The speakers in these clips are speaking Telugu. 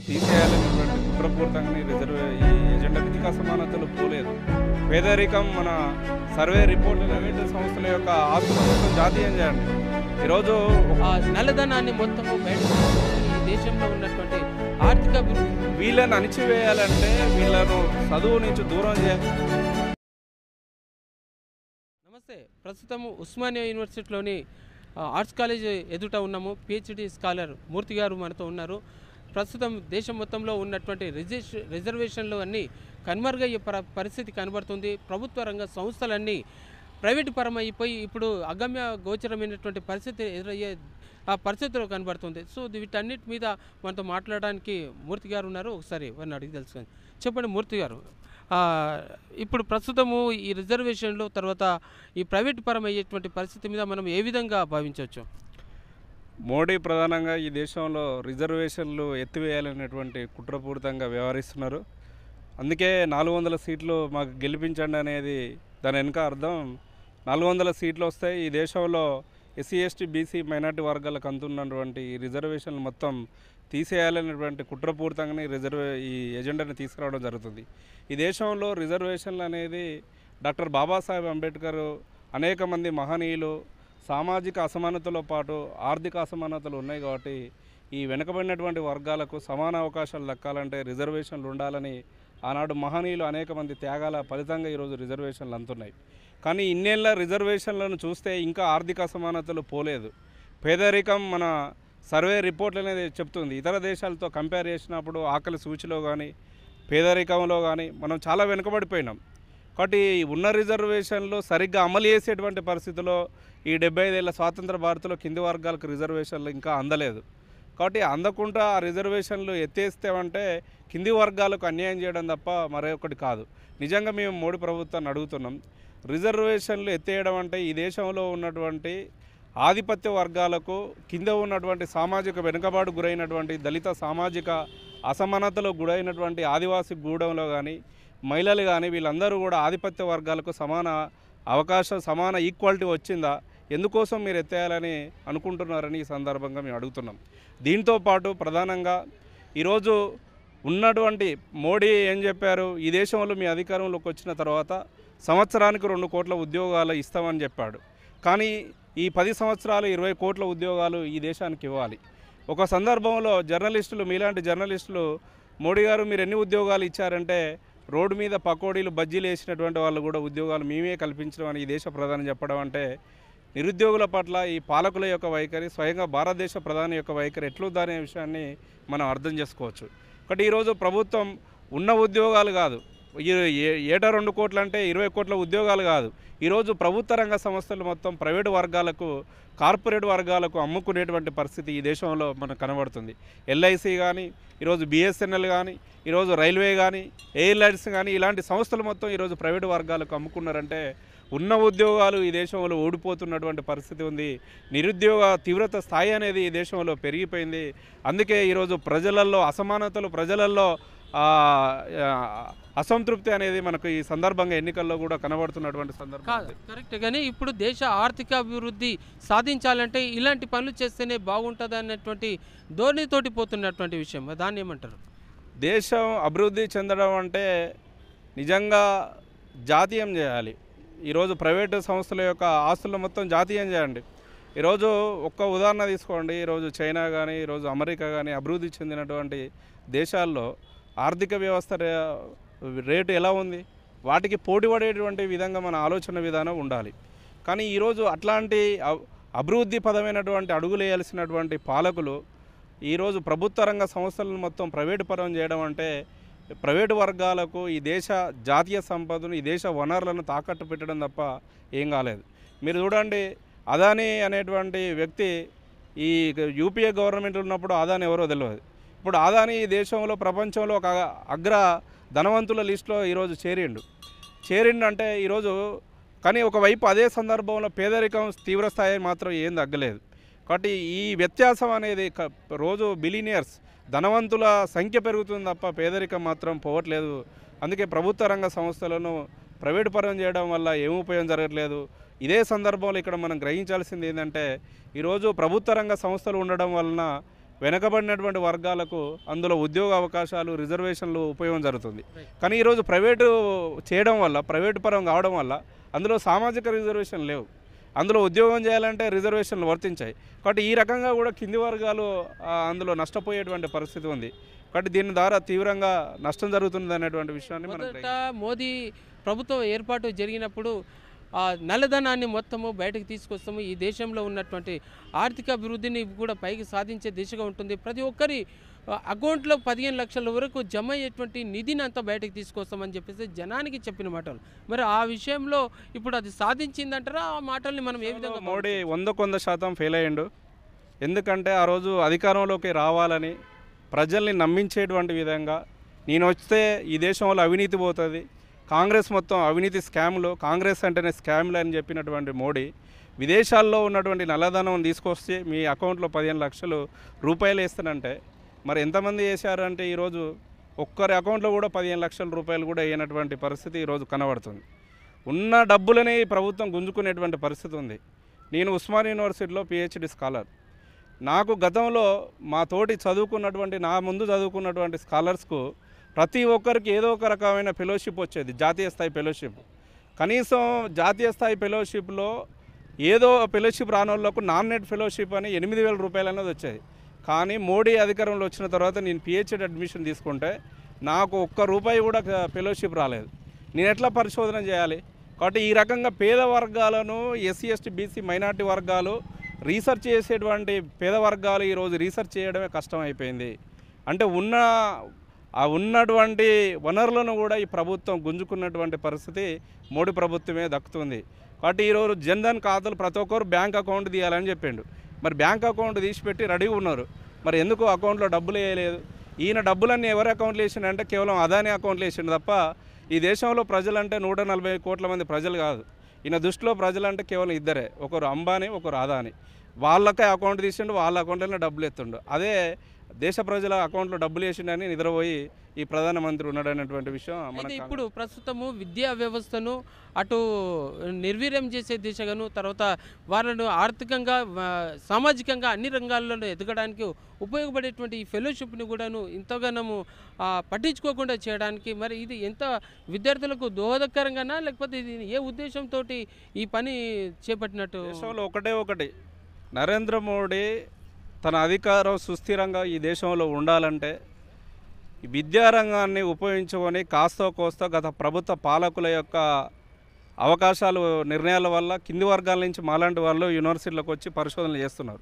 తీసేయాలనేటువంటి కుట్రపూరితంగా ఈ ఎజెండా విధిక అసమానతలు పోలేదు. పేదరికం మన సర్వే రిపోర్టు ప్రైవేటు సంస్థల యొక్క ఆస్తుల మొత్తం జాతీయం చేయండి. ఈరోజు నల్లధనాన్ని మొత్తము బయట ఈ దేశంలో ఉన్నటువంటి ఆర్థిక వీళ్ళని అణిచివేయాలంటే వీళ్ళను చదువు నుంచి దూరం చేయాలి. నమస్తే, ప్రస్తుతము ఉస్మానియా యూనివర్సిటీలోని ఆర్ట్స్ కాలేజ్ ఎదుట ఉన్నాము. పిహెచ్డి స్కాలర్ మూర్తి గారు మనతో ఉన్నారు. ప్రస్తుతం దేశం మొత్తంలో ఉన్నటువంటి రిజర్వేషన్లు అన్నీ కనుమరుగయ్యే పరిస్థితి కనబడుతుంది. ప్రభుత్వ రంగ సంస్థలన్నీ ప్రైవేటు పరం అయిపోయి ఇప్పుడు అగమ్య గోచరమైనటువంటి పరిస్థితి ఎదురయ్యే పరిస్థితిలో కనబడుతుంది. సో వీటన్నిటి మీద మనతో మాట్లాడడానికి మూర్తి గారు ఉన్నారు. ఒకసారి వారిని అడిగి తెలుసుకొని చెప్పండి. మూర్తి గారు, ఇప్పుడు ప్రస్తుతము ఈ రిజర్వేషన్లు తర్వాత ఈ ప్రైవేటు పరం అయ్యేటువంటి పరిస్థితి మీద మనం ఏ విధంగా భావించవచ్చు? మోడీ ప్రధానంగా ఈ దేశంలో రిజర్వేషన్లు ఎత్తివేయాలనేటువంటి కుట్రపూరితంగా వ్యవహరిస్తున్నారు. అందుకే 400 సీట్లు మాకు గెలిపించండి అనేది దాని వెనుక అర్థం. 400 సీట్లు వస్తాయి. ఈ దేశంలో ఎస్సీ ఎస్టీ బీసీ మైనార్టీ వర్గాలకు అందుతున్నటువంటి రిజర్వేషన్లు మొత్తం తీసేయాలనేటువంటి కుట్రపూరితంగానే ఈ ఎజెండాని తీసుకురావడం జరుగుతుంది. ఈ దేశంలో రిజర్వేషన్లు అనేది డాక్టర్ బాబాసాహెబ్ అంబేద్కర్, అనేక మంది మహనీయులు సామాజిక అసమానతలో పాటు ఆర్థిక అసమానతలు ఉన్నాయి కాబట్టి ఈ వెనుకబడినటువంటి వర్గాలకు సమాన అవకాశాలు దక్కాలంటే రిజర్వేషన్లు ఉండాలని ఆనాడు మహనీయులు అనేక మంది త్యాగాల ఫలితంగా ఈరోజు రిజర్వేషన్లు అందుతున్నాయి. కానీ ఇన్నేళ్ళ రిజర్వేషన్లను చూస్తే ఇంకా ఆర్థిక అసమానతలు పోలేదు. పేదరికం మన సర్వే రిపోర్ట్లు అనేది చెప్తుంది. ఇతర దేశాలతో కంపేర్ చేసినప్పుడు ఆకలి సూచిలో కానీ పేదరికంలో కానీ మనం చాలా వెనుకబడిపోయినాం. కాబట్టి ఉన్న రిజర్వేషన్లు సరిగ్గా అమలు చేసేటువంటి పరిస్థితిలో ఈ 75 ఏళ్ల స్వాతంత్ర భారత్లో కింది వర్గాలకు రిజర్వేషన్లు ఇంకా అందలేదు. కాబట్టి అందకుండా ఆ రిజర్వేషన్లు ఎత్తేస్తామంటే కింది వర్గాలకు అన్యాయం చేయడం తప్ప మరొకటి కాదు. నిజంగా మేము మోడీ ప్రభుత్వాన్ని అడుగుతున్నాం, రిజర్వేషన్లు ఎత్తేయడం అంటే ఈ దేశంలో ఉన్నటువంటి ఆధిపత్య వర్గాలకు, కింద ఉన్నటువంటి సామాజిక వెనుకబాటు గురైనటువంటి దళిత సామాజిక అసమానతలో గురైనటువంటి ఆదివాసీ గూడెంలో కానీ మహిళలు కానీ వీళ్ళందరూ కూడా ఆధిపత్య వర్గాలకు సమాన అవకాశం, సమాన ఈక్వాలిటీ వచ్చిందా? ఎందుకోసం మీరు ఎత్తేయాలని అనుకుంటున్నారని ఈ సందర్భంగా మేము అడుగుతున్నాం. దీంతోపాటు ప్రధానంగా ఈరోజు ఉన్నటువంటి మోడీ ఏం చెప్పారు, ఈ దేశంలో మీ అధికారంలోకి వచ్చిన తర్వాత సంవత్సరానికి 2 కోట్ల ఉద్యోగాలు ఇస్తామని చెప్పాడు. కానీ ఈ 10 సంవత్సరాలు 20 కోట్ల ఉద్యోగాలు ఈ దేశానికి ఇవ్వాలి. ఒక సందర్భంలో జర్నలిస్టులు, మీలాంటి జర్నలిస్టులు మోడీ గారు మీరు ఎన్ని ఉద్యోగాలు ఇచ్చారంటే రోడ్డు మీద పకోడీలు బజ్జీలు వేసినటువంటి వాళ్ళు కూడా ఉద్యోగాలు మేమే కల్పించడం అని ఈ దేశ ప్రధాని చెప్పడం అంటే నిరుద్యోగుల పట్ల ఈ పాలకుల యొక్క వైఖరి, స్వయంగా భారతదేశ ప్రధాని యొక్క వైఖరి ఎట్లుందనే విషయాన్ని మనం అర్థం చేసుకోవచ్చు. కాబట్టి ఈరోజు ప్రభుత్వం ఉన్న ఉద్యోగాలు కాదు, ఏటా 2 కోట్లు అంటే 20 కోట్ల ఉద్యోగాలు కాదు, ఈరోజు ప్రభుత్వ రంగ సంస్థలు మొత్తం ప్రైవేటు వర్గాలకు, కార్పొరేట్ వర్గాలకు అమ్ముకునేటువంటి పరిస్థితి ఈ దేశంలో మనకు కనబడుతుంది. ఎల్ఐసి కానీ, ఈరోజు బిఎస్ఎన్ఎల్ కానీ, ఈరోజు రైల్వే కానీ, ఎయిర్లైన్స్ కానీ ఇలాంటి సంస్థలు మొత్తం ఈరోజు ప్రైవేటు వర్గాలకు అమ్ముకున్నారంటే ఉన్న ఉద్యోగాలు ఈ దేశంలో ఓడిపోతున్నటువంటి పరిస్థితి ఉంది. నిరుద్యోగ తీవ్రత స్థాయి అనేది ఈ దేశంలో పెరిగిపోయింది. అందుకే ఈరోజు ప్రజలలో అసమానతలు, ప్రజలలో అసంతృప్తి అనేది మనకు ఈ సందర్భంగా ఎన్నికల్లో కూడా కనబడుతున్నటువంటి సందర్భం. కరెక్ట్. కానీ ఇప్పుడు దేశ ఆర్థిక అభివృద్ధి సాధించాలంటే ఇలాంటి పనులు చేస్తేనే బాగుంటుంది అన్నటువంటి ధోరణితోటి పోతున్నటువంటి విషయం, దాన్ని ఏమంటారు? దేశం అభివృద్ధి చెందడం అంటే నిజంగా జాతీయం చేయాలి. ఈరోజు ప్రైవేటు సంస్థల యొక్క ఆస్తులు మొత్తం జాతీయం చేయండి. ఈరోజు ఒక్క ఉదాహరణ తీసుకోండి. ఈరోజు చైనా కానీ, ఈరోజు అమెరికా కానీ అభివృద్ధి చెందినటువంటి దేశాల్లో ఆర్థిక వ్యవస్థ రేటు ఎలా ఉంది? వాటికి పోటీ పడేటువంటి విధంగా మన ఆలోచన విధానం ఉండాలి. కానీ ఈరోజు అట్లాంటి అభివృద్ధి పదమైనటువంటి అడుగులు వేయాల్సినటువంటి పాలకులు ఈరోజు ప్రభుత్వ రంగ సంస్థలను మొత్తం ప్రైవేటు పరం చేయడం అంటే ప్రైవేటు వర్గాలకు ఈ దేశ జాతీయ సంపదను, ఈ దేశ వనరులను తాకట్టు పెట్టడం తప్ప ఏం కాలేదు. మీరు చూడండి, అదానీ అనేటువంటి వ్యక్తి ఈ యూపీఏ గవర్నమెంట్ ఉన్నప్పుడు అదానీ ఎవరో తెలియదు. ఇప్పుడు అదానీ ఈ దేశంలో, ప్రపంచంలో ఒక అగ్ర ధనవంతుల లిస్టులో ఈరోజు చేరిండు అంటే ఈరోజు. కానీ ఒకవైపు అదే సందర్భంలో పేదరికం తీవ్రస్థాయి మాత్రం ఏం తగ్గలేదు. కాబట్టి ఈ వ్యత్యాసం అనేది రోజు బిలినియర్స్, ధనవంతుల సంఖ్య పెరుగుతుంది తప్ప పేదరికం మాత్రం పోవట్లేదు. అందుకే ప్రభుత్వ రంగ సంస్థలను ప్రైవేటు పరం చేయడం వల్ల ఏం ఉపయోగం జరగట్లేదు. ఇదే సందర్భంలో ఇక్కడ మనం గ్రహించాల్సింది ఏంటంటే ఈరోజు ప్రభుత్వ రంగ సంస్థలు ఉండడం వలన వెనకబడినటువంటి వర్గాలకు అందులో ఉద్యోగ అవకాశాలు రిజర్వేషన్లు ఉపయోగం జరుగుతుంది. కానీ ఈరోజు ప్రైవేటు చేయడం వల్ల, ప్రైవేటు పరం కావడం వల్ల అందులో సామాజిక రిజర్వేషన్ లేవు. అందులో ఉద్యోగం చేయాలంటే రిజర్వేషన్లు వర్తించాయి. కాబట్టి ఈ రకంగా కూడా కింది వర్గాలు అందులో నష్టపోయేటువంటి పరిస్థితి ఉంది. కాబట్టి దీని ద్వారా తీవ్రంగా నష్టం జరుగుతుంది అనేటువంటి విషయాన్ని మొదట మోదీ ప్రభుత్వం ఏర్పాటు జరిగినప్పుడు నల్లధనాన్ని మొత్తము బయటకు తీసుకొస్తాము, ఈ దేశంలో ఉన్నటువంటి ఆర్థిక అభివృద్ధిని కూడా పైకి సాధించే దిశగా ఉంటుంది, ప్రతి ఒక్కరి అకౌంట్లో 15 లక్షల వరకు జమ అయ్యేటువంటి నిధిని అంతా బయటకు తీసుకొస్తామని చెప్పేసి జనానికి చెప్పిన మాటలు. మరి ఆ విషయంలో ఇప్పుడు అది సాధించిందంటారా? ఆ మాటల్ని మనం ఏ విధంగా? మోడీ 100% ఫెయిల్ అయ్యిండు. ఎందుకంటే ఆ రోజు అధికారంలోకి రావాలని ప్రజల్ని నమ్మించేటువంటి విధంగా నేను వస్తే ఈ దేశంలో అవినీతి పోతుంది, కాంగ్రెస్ మొత్తం అవినీతి స్కామ్లు, కాంగ్రెస్ అంటేనే స్కామ్లు అని చెప్పినటువంటి మోడీ విదేశాల్లో ఉన్నటువంటి నల్లధనం తీసుకొస్తే మీ అకౌంట్లో 15 లక్షలు రూపాయలు వేస్తానంటే మరి ఎంతమంది వేశారు అంటే ఈరోజు ఒక్కరి అకౌంట్లో కూడా 15 లక్షల రూపాయలు కూడా వేయనటువంటి పరిస్థితి ఈరోజు కనబడుతుంది. ఉన్న డబ్బులని ప్రభుత్వం గుంజుకునేటువంటి పరిస్థితి ఉంది. నేను ఉస్మానియా యూనివర్సిటీలో PhD స్కాలర్. నాకు గతంలో మా తోటి చదువుకున్నటువంటి, నా ముందు చదువుకున్నటువంటి స్కాలర్స్కు ప్రతి ఒక్కరికి ఏదో ఒక రకమైన ఫెలోషిప్ వచ్చేది, జాతీయ స్థాయి ఫెలోషిప్. కనీసం జాతీయ స్థాయి ఫెలోషిప్లో ఏదో ఫెలోషిప్ రాని వాళ్ళకు నామినేట్ ఫెలోషిప్ అని 8,000 రూపాయలు అనేది వచ్చేది. కానీ మోడీ అధికారంలో వచ్చిన తర్వాత నేను PhD అడ్మిషన్ తీసుకుంటే నాకు ₹1 కూడా ఫెలోషిప్ రాలేదు. నేను ఎట్లా పరిశోధన చేయాలి? కాబట్టి ఈ రకంగా పేద వర్గాలను, SC ST BC మైనార్టీ వర్గాలు, రీసెర్చ్ చేసేటువంటి పేద వర్గాలు ఈరోజు రీసెర్చ్ చేయడమే కష్టం అయిపోయింది. అంటే ఉన్నటువంటి వనరులను కూడా ఈ ప్రభుత్వం గుంజుకున్నటువంటి పరిస్థితి మోడీ ప్రభుత్వమే దక్కుతుంది. కాబట్టి ఈరోజు జన్ధన్ ఖాతాలు ప్రతి ఒక్కరు బ్యాంక్ అకౌంట్ తీయాలని చెప్పిండు. మరి బ్యాంక్ అకౌంట్ తీసిపెట్టి రెడీగా ఉన్నారు, మరి ఎందుకు అకౌంట్లో డబ్బులు వేయలేదు? ఈయన డబ్బులన్నీ ఎవరి అకౌంట్లో వేసిండంటే కేవలం అదానీ అకౌంట్లో వేసిండు తప్ప ఈ దేశంలో ప్రజలంటే 140 కోట్ల మంది ప్రజలు కాదు. ఈయన దృష్టిలో ప్రజలంటే కేవలం ఇద్దరే, ఒకరు అంబానీ, ఒకరు అదానీ. వాళ్ళకే అకౌంట్ తీసిండు, వాళ్ళ అకౌంట్లోనే డబ్బులు ఎత్తుండు. అదే దేశ ప్రజల అకౌంట్లో డబ్బులు వేసిండని నిద్రపోయి ఈ ప్రధానమంత్రి ఉన్నాడనేటువంటి విషయం మనకి. ఇప్పుడు ప్రస్తుతము విద్యా వ్యవస్థను అటు నిర్వీర్యం చేసే దిశగాను, తర్వాత వాళ్ళను ఆర్థికంగా, సామాజికంగా అన్ని రంగాల్లో ఎదగడానికి ఉపయోగపడేటువంటి ఈ ఫెలోషిప్ని కూడాను ఇంతగానము పట్టించుకోకుండా చేయడానికి మరి ఇది ఎంత విద్యార్థులకు దోహదకరంగానా, లేకపోతే ఇది ఏ ఉద్దేశంతో ఈ పని చేపట్టినట్టు? దేశంలో ఒకటి నరేంద్ర మోడీ తన అధికారం సుస్థిరంగా ఈ దేశంలో ఉండాలంటే ఈ విద్యారంగాన్ని ఉపయోగించుకొని కాస్తో కోస్తో గత ప్రభుత్వ పాలకుల యొక్క అవకాశాలు, నిర్ణయాల వల్ల కింది వర్గాల నుంచి మాలాంటి వాళ్ళు యూనివర్సిటీలకు వచ్చి పరిశోధనలు చేస్తున్నారు.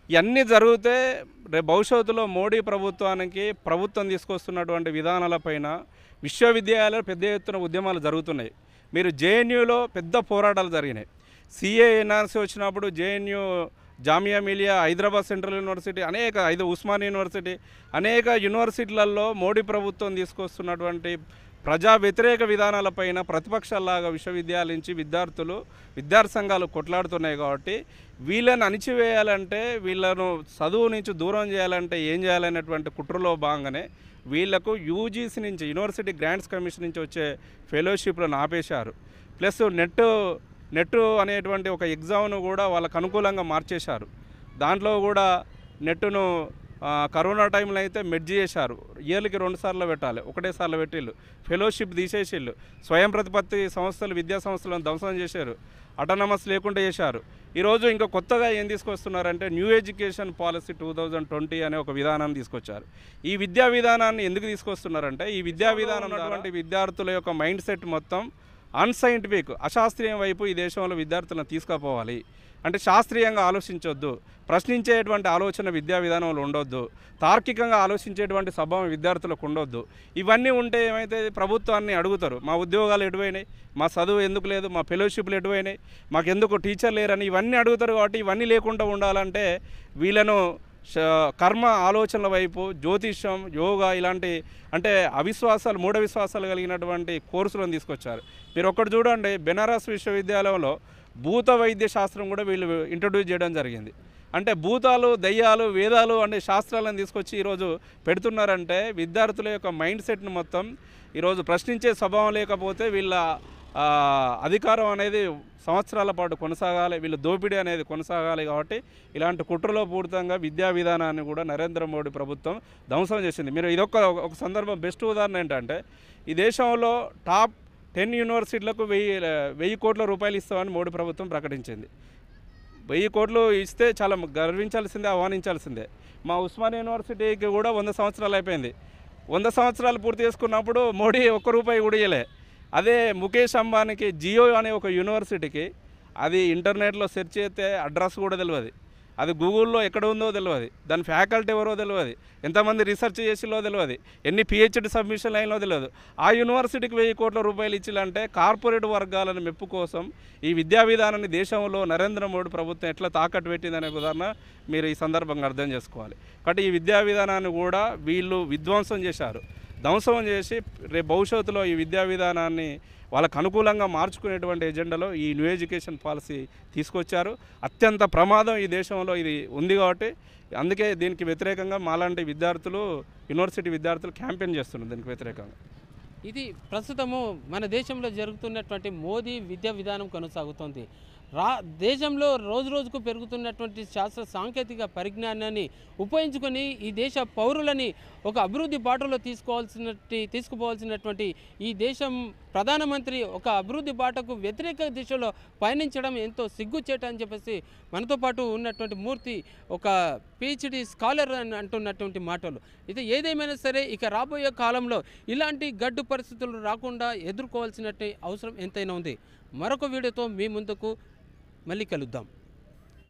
ఇవన్నీ జరిగితే రేపు భవిష్యత్తులో మోడీ ప్రభుత్వానికి ప్రభుత్వం తీసుకొస్తున్నటువంటి విధానాలపైన విశ్వవిద్యాలయాలు పెద్ద ఎత్తున ఉద్యమాలు జరుగుతున్నాయి. మీరు JNUలో పెద్ద పోరాటాలు జరిగినాయి. CA NRC వచ్చినప్పుడు JNU, Jamia Millia, Hyderabad central university, అనేక ఉస్మానియా యూనివర్సిటీ, అనేక యూనివర్సిటీలలో మోడీ ప్రభుత్వం తీసుకొస్తున్నటువంటి ప్రజా వ్యతిరేక విధానాలపైన ప్రతిపక్షాలాగా విశ్వవిద్యాలయం నుంచి విద్యార్థి సంఘాలు కొట్లాడుతున్నాయి. కాబట్టి వీళ్ళని అణిచివేయాలంటే, వీళ్ళను చదువు నుంచి దూరం చేయాలంటే ఏం చేయాలనేటువంటి కుట్రలో భాగంగానే వీళ్లకు UGC నుంచి, యూనివర్సిటీ గ్రాంట్స్ కమిషన్ నుంచి వచ్చే ఫెలోషిప్లను ఆపేశారు. ప్లస్ నెట్ అనేటువంటి ఒక ఎగ్జామ్ను కూడా వాళ్ళకు అనుకూలంగా మార్చేశారు. దాంట్లో కూడా నెట్ను కరోనా టైంలో అయితే మెర్జ్ చేశారు. ఇయర్లీకి 2 సార్లు పెట్టాలి, ఒకటేసార్లు పెట్టిళ్ళు. ఫెలోషిప్ తీసేసిళ్ళు. స్వయం ప్రతిపత్తి సంస్థలు, విద్యా సంస్థలను ధ్వంసం చేశారు. అటానమస్ లేకుండా చేశారు. ఈరోజు ఇంకా కొత్తగా ఏం తీసుకొస్తున్నారంటే న్యూ ఎడ్యుకేషన్ పాలసీ 2020 అనే ఒక విధానాన్ని తీసుకొచ్చారు. ఈ విద్యా విధానాన్ని ఎందుకు తీసుకొస్తున్నారంటే ఈ విద్యా విధానం ఉన్నటువంటి విద్యార్థుల యొక్క మైండ్ సెట్ మొత్తం అన్సైంటిఫిక్, అశాస్త్రీయం వైపు ఈ దేశంలో విద్యార్థులను తీసుకుపోవాలి. అంటే శాస్త్రీయంగా ఆలోచించొద్దు, ప్రశ్నించేటువంటి ఆలోచన విద్యా విధానంలో ఉండొద్దు, తార్కికంగా ఆలోచించేటువంటి స్వభావం విద్యార్థులకు ఉండొద్దు. ఇవన్నీ ఉంటే ఏమైతే ప్రభుత్వాన్ని అడుగుతారు, మా ఉద్యోగాలు ఎటువైనాయి, మా చదువు ఎందుకు లేదు, మా ఫెలోషిప్లు ఎటువైనాయి, మాకెందుకు టీచర్ లేరని ఇవన్నీ అడుగుతారు. కాబట్టి ఇవన్నీ లేకుండా ఉండాలంటే వీళ్ళను కర్మ ఆలోచనల వైపు, జ్యోతిష్యం, యోగా ఇలాంటి అంటే అవిశ్వాసాలు, మూఢ విశ్వాసాలు కలిగినటువంటి కోర్సులను తీసుకొచ్చారు. మీరు ఒక్కటి చూడండి, బెనారస్ విశ్వవిద్యాలయంలో భూత వైద్య శాస్త్రం కూడా వీళ్ళు ఇంట్రడ్యూస్ చేయడం జరిగింది. అంటే భూతాలు, దయ్యాలు, వేదాలు అనే శాస్త్రాలను తీసుకొచ్చి ఈరోజు పెడుతున్నారంటే విద్యార్థుల యొక్క మైండ్ సెట్ను మొత్తం ఈరోజు ప్రశ్నించే స్వభావం లేకపోతే వీళ్ళ అధికారం అనేది సంవత్సరాల పాటు కొనసాగాలి, వీళ్ళు దోపిడీ అనేది కొనసాగాలి. కాబట్టి ఇలాంటి కుట్రలో పూరితంగా విద్యా విధానాన్ని కూడా నరేంద్ర మోడీ ప్రభుత్వం ధ్వంసం చేసింది. మీరు ఒక సందర్భం బెస్ట్ ఉదాహరణ ఏంటంటే, ఈ దేశంలో టాప్ 10 యూనివర్సిటీలకు 1000 కోట్ల రూపాయలు ఇస్తామని మోడీ ప్రభుత్వం ప్రకటించింది. 1000 కోట్లు ఇస్తే చాలా గర్వించాల్సిందే, ఆహ్వానించాల్సిందే. మా ఉస్మానియా యూనివర్సిటీకి కూడా 100 సంవత్సరాలు అయిపోయింది. 100 సంవత్సరాలు పూర్తి చేసుకున్నప్పుడు మోడీ ఒక్క రూపాయి కూడా ఇవ్వలే. అదే ముఖేష్ అంబానీకి జియో అనే ఒక యూనివర్సిటీకి అది ఇంటర్నెట్లో సెర్చ్ చేస్తే అడ్రస్ కూడా తెలియదు, అది గూగుల్లో ఎక్కడ ఉందో తెలియదు, దాని ఫ్యాకల్టీ ఎవరో తెలియదు, ఎంతమంది రీసెర్చ్ చేసిలో తెలియదు, ఎన్ని పిహెచ్డి సబ్మిషన్లు అయినో తెలియదు. ఆ యూనివర్సిటీకి 1000 కోట్ల రూపాయలు ఇచ్చిలంటే కార్పొరేట్ వర్గాలను మెప్పు కోసం ఈ విద్యా విధానాన్ని దేశంలో నరేంద్ర మోడీ ప్రభుత్వం ఎట్లా తాకట్టు పెట్టిందనే ఉదాహరణ మీరు ఈ సందర్భంగా అర్థం చేసుకోవాలి. కాబట్టి ఈ విద్యా విధానాన్ని కూడా వీళ్ళు విధ్వంసం చేశారు. ధ్వంసం చేసి రేపు భవిష్యత్తులో ఈ విద్యా విధానాన్ని వాళ్ళకు అనుకూలంగా మార్చుకునేటువంటి ఎజెండాలో ఈ న్యూ ఎడ్యుకేషన్ పాలసీ తీసుకొచ్చారు. అత్యంత ప్రమాదం ఈ దేశంలో ఇది ఉంది. కాబట్టి అందుకే దీనికి వ్యతిరేకంగా మాలాంటి విద్యార్థులు, యూనివర్సిటీ విద్యార్థులు క్యాంపెయిన్ చేస్తున్నారు దీనికి వ్యతిరేకంగా. ఇది ప్రస్తుతము మన దేశంలో జరుగుతున్నటువంటి మోదీ విద్యా విధానం కొనసాగుతోంది. దేశంలో రోజు రోజుకు పెరుగుతున్నటువంటి శాస్త్ర సాంకేతిక పరిజ్ఞానాన్ని ఉపయోగించుకొని ఈ దేశ పౌరులని ఒక అభివృద్ధి బాటలో తీసుకుపోవాల్సినటువంటి ఈ దేశం ప్రధానమంత్రి ఒక అభివృద్ధి బాటకు వ్యతిరేక దిశలో పయనించడం ఎంతో సిగ్గుచేట అని చెప్పేసి మనతో పాటు ఉన్నటువంటి మూర్తి ఒక పిహెచ్డి స్కాలర్ అని అంటున్నటువంటి మాటలు. ఇది ఏదేమైనా సరే ఇక రాబోయే కాలంలో ఇలాంటి గడ్డు పరిస్థితులు రాకుండా ఎదుర్కోవాల్సినట్టు అవసరం ఎంతైనా ఉంది. మరొక వీడియోతో మీ ముందుకు మళ్ళీ కలుద్దాం.